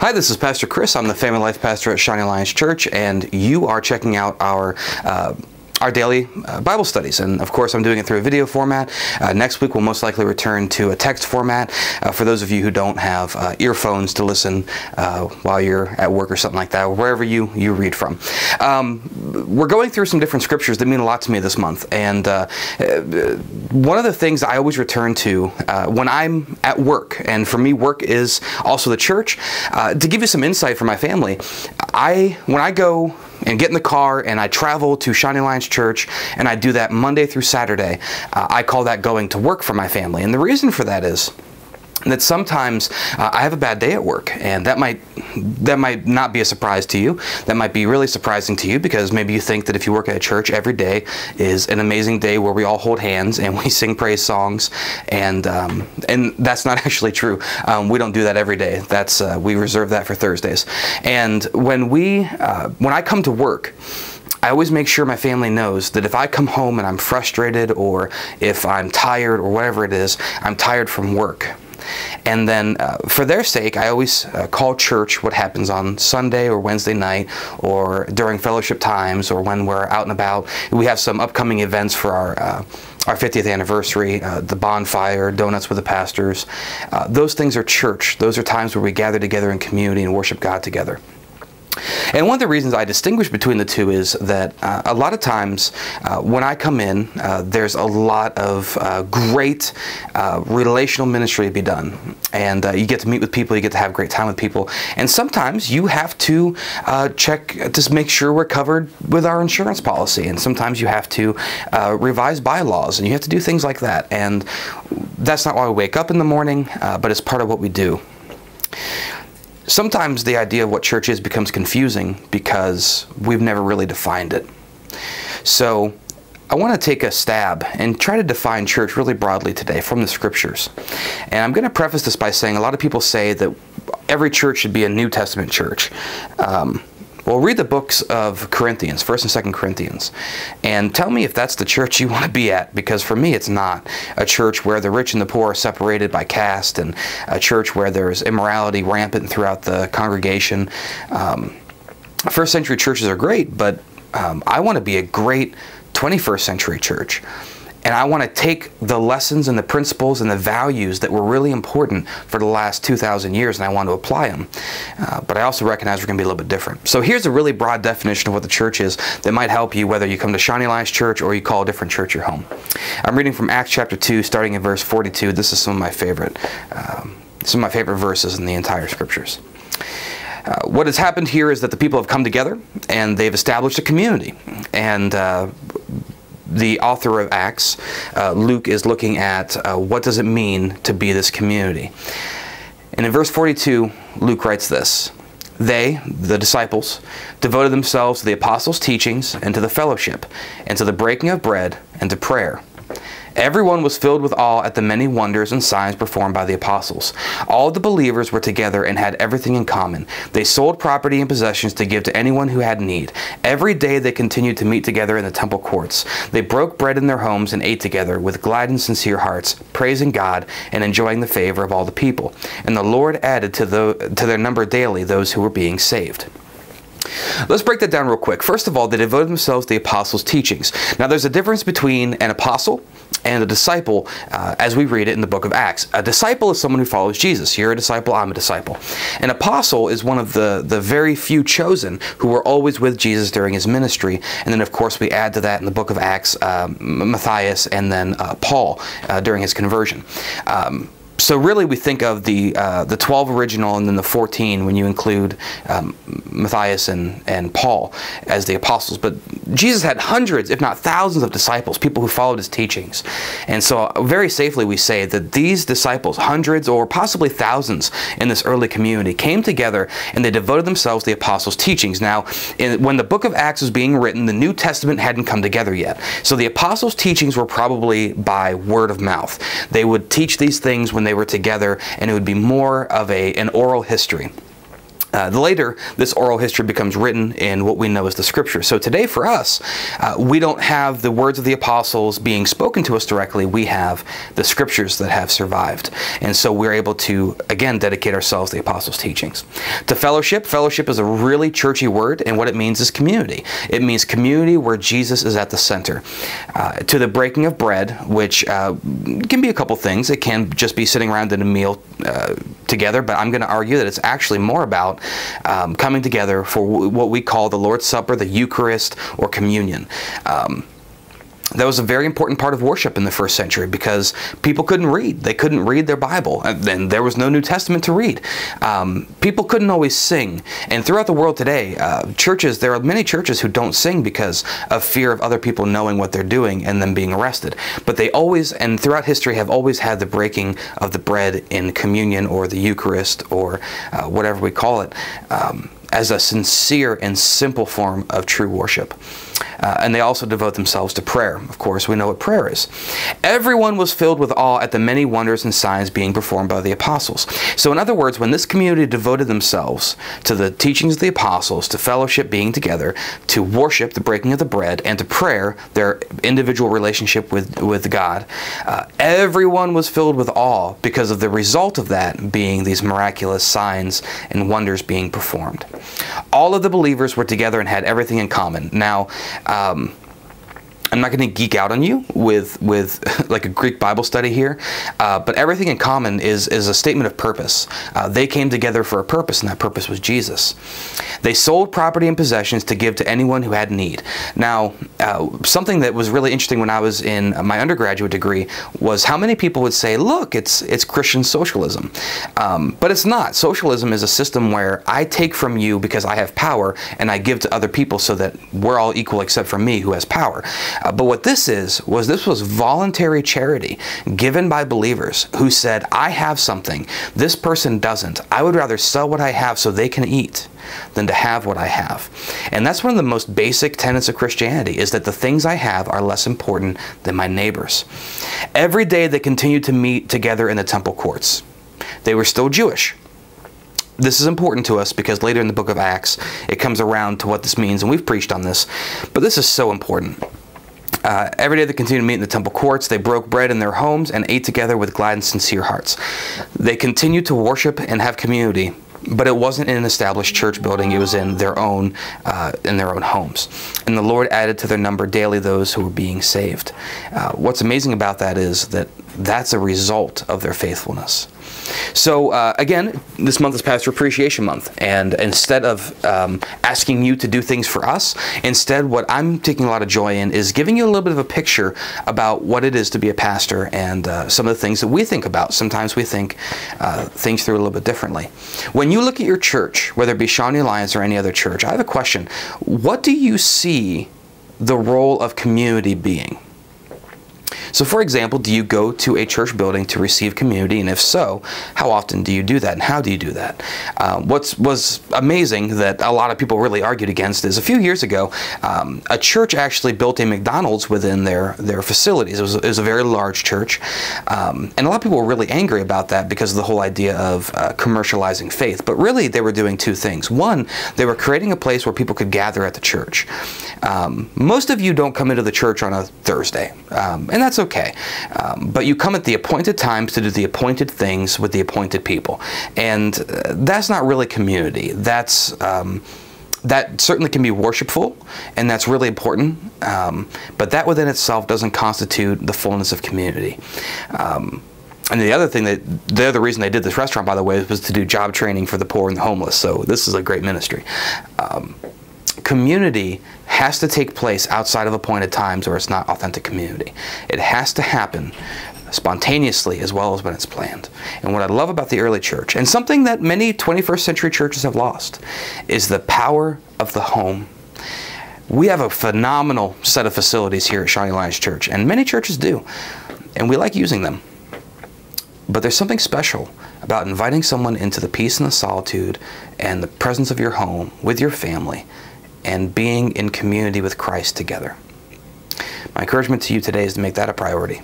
Hi, this is Pastor Chris. I'm the Family Life Pastor at Shining Alliance Church, and you are checking out our daily Bible studies. And of course, I'm doing it through a video format. Next week, we'll most likely return to a text format for those of you who don't have earphones to listen while you're at work or something like that, or wherever you read from. We're going through some different scriptures that mean a lot to me this month. And one of the things I always return to when I'm at work, and for me, work is also the church, to give you some insight for my family, when I go and get in the car and I travel to Shining Alliance Church, and I do that Monday through Saturday, I call that going to work for my family. And the reason for that is that sometimes I have a bad day at work, and that might not be a surprise to you. That might be really surprising to you, because maybe you think that if you work at a church, every day is an amazing day where we all hold hands and we sing praise songs, and that's not actually true. We don't do that every day. We reserve that for Thursdays. And when I come to work, I always make sure my family knows that if I come home and I'm frustrated, or if I'm tired, or whatever it is, I'm tired from work. And then for their sake, I always call church what happens on Sunday or Wednesday night, or during fellowship times, or when we're out and about. We have some upcoming events for our 50th anniversary, the bonfire, donuts with the pastors. Those things are church. Those are times where we gather together in community and worship God together. And one of the reasons I distinguish between the two is that a lot of times when I come in, there's a lot of great relational ministry to be done. And you get to meet with people, you get to have a great time with people. And sometimes you have to check to make sure we're covered with our insurance policy. And sometimes you have to revise bylaws, and you have to do things like that. And that's not why we wake up in the morning, but it's part of what we do. Sometimes the idea of what church is becomes confusing because we've never really defined it. So I want to take a stab and try to define church really broadly today from the scriptures. And I'm going to preface this by saying a lot of people say that every church should be a New Testament church. Well, read the books of Corinthians, 1st and 2nd Corinthians, and tell me if that's the church you want to be at, because for me it's not. A church where the rich and the poor are separated by caste, and a church where there's immorality rampant throughout the congregation. First century churches are great, but I want to be a great 21st century church. And I want to take the lessons and the principles and the values that were really important for the last 2,000 years, and I want to apply them. But I also recognize we're going to be a little bit different. So here's a really broad definition of what the church is that might help you whether you come to Shining Alliance Church or you call a different church your home. I'm reading from Acts chapter 2, starting in verse 42. This is some of my favorite verses in the entire scriptures. What has happened here is that the people have come together and they've established a community. And the author of Acts, Luke, is looking at what does it mean to be this community. And in verse 42, Luke writes this: They, the disciples, devoted themselves to the apostles' teachings and to the fellowship, and to the breaking of bread and to prayer. Everyone was filled with awe at the many wonders and signs performed by the apostles. All the believers were together and had everything in common. They sold property and possessions to give to anyone who had need. Every day they continued to meet together in the temple courts. They broke bread in their homes and ate together with glad and sincere hearts, praising God and enjoying the favor of all the people. And the Lord added to their number daily those who were being saved. Let's break that down real quick. First of all, they devoted themselves to the apostles' teachings. Now, there's a difference between an apostle and a disciple as we read it in the book of Acts. A disciple is someone who follows Jesus. You're a disciple, I'm a disciple. An apostle is one of the very few chosen who were always with Jesus during his ministry. And then, of course, we add to that in the book of Acts, Matthias, and then Paul during his conversion. So really we think of the 12 original and then the 14 when you include Matthias and Paul as the apostles. But Jesus had hundreds, if not thousands of disciples, people who followed his teachings. And so very safely we say that these disciples, hundreds or possibly thousands in this early community, came together and they devoted themselves to the apostles' teachings. Now, when the book of Acts was being written, the New Testament hadn't come together yet. So the apostles' teachings were probably by word of mouth. They would teach these things when they were together, and it would be more of an oral history. Later, this oral history becomes written in what we know as the Scriptures. So today for us, we don't have the words of the apostles being spoken to us directly. We have the Scriptures that have survived. And so we're able to, again, dedicate ourselves to the apostles' teachings. To fellowship, fellowship is a really churchy word, and what it means is community. It means community where Jesus is at the center. To the breaking of bread, which can be a couple things. It can just be sitting around at a meal together, but I'm going to argue that it's actually more about coming together for what we call the Lord's Supper, the Eucharist, or communion. That was a very important part of worship in the first century because people couldn't read. They couldn't read their Bible, and there was no New Testament to read. People couldn't always sing. And throughout the world today, there are many churches who don't sing because of fear of other people knowing what they're doing and them being arrested. But they always, and throughout history, have always had the breaking of the bread in communion or the Eucharist or whatever we call it, as a sincere and simple form of true worship. And they also devote themselves to prayer. Of course, we know what prayer is. Everyone was filled with awe at the many wonders and signs being performed by the apostles. So in other words, when this community devoted themselves to the teachings of the apostles, to fellowship, being together, to worship, the breaking of the bread, and to prayer, their individual relationship with God, everyone was filled with awe because of the result of that being these miraculous signs and wonders being performed. All of the believers were together and had everything in common. Now, I'm not going to geek out on you with like a Greek Bible study here, but everything in common is a statement of purpose. They came together for a purpose, and that purpose was Jesus. They sold property and possessions to give to anyone who had need. Now, something that was really interesting when I was in my undergraduate degree was how many people would say, look, it's Christian socialism. But it's not. Socialism is a system where I take from you because I have power, and I give to other people so that we're all equal except for me who has power. But what this was voluntary charity given by believers who said, I have something, this person doesn't. I would rather sell what I have so they can eat than to have what I have. And that's one of the most basic tenets of Christianity, is that the things I have are less important than my neighbors. Every day they continued to meet together in the temple courts. They were still Jewish. This is important to us because later in the book of Acts, it comes around to what this means, and we've preached on this, but this is so important. Every day they continued to meet in the temple courts. They broke bread in their homes and ate together with glad and sincere hearts. They continued to worship and have community, but it wasn't in an established church building. It was in their own homes. And the Lord added to their number daily those who were being saved. What's amazing about that is that that's a result of their faithfulness. So again, this month is Pastor Appreciation Month, and instead of asking you to do things for us, instead what I'm taking a lot of joy in is giving you a little bit of a picture about what it is to be a pastor and some of the things that we think about. Sometimes we think things through a little bit differently. When you look at your church, whether it be Shawnee Alliance or any other church, I have a question. What do you see the role of community being? So for example, do you go to a church building to receive community? And if so, how often do you do that? And how do you do that? What was amazing that a lot of people really argued against is a few years ago, a church actually built a McDonald's within their facilities. It was a very large church. And a lot of people were really angry about that because of the whole idea of commercializing faith. But really, they were doing two things. One, they were creating a place where people could gather at the church. Most of you don't come into the church on a Thursday, and that's okay. But you come at the appointed times to do the appointed things with the appointed people. And that's not really community. That's that certainly can be worshipful, and that's really important, but that within itself doesn't constitute the fullness of community. And the other reason they did this restaurant, by the way, was to do job training for the poor and the homeless. So this is a great ministry. Community has to take place outside of appointed times, or it's not authentic community. It has to happen spontaneously as well as when it's planned. And what I love about the early church, and something that many 21st century churches have lost, is the power of the home. We have a phenomenal set of facilities here at Shawnee Alliance Church, and many churches do, and we like using them. But there's something special about inviting someone into the peace and the solitude and the presence of your home with your family and being in community with Christ together. My encouragement to you today is to make that a priority.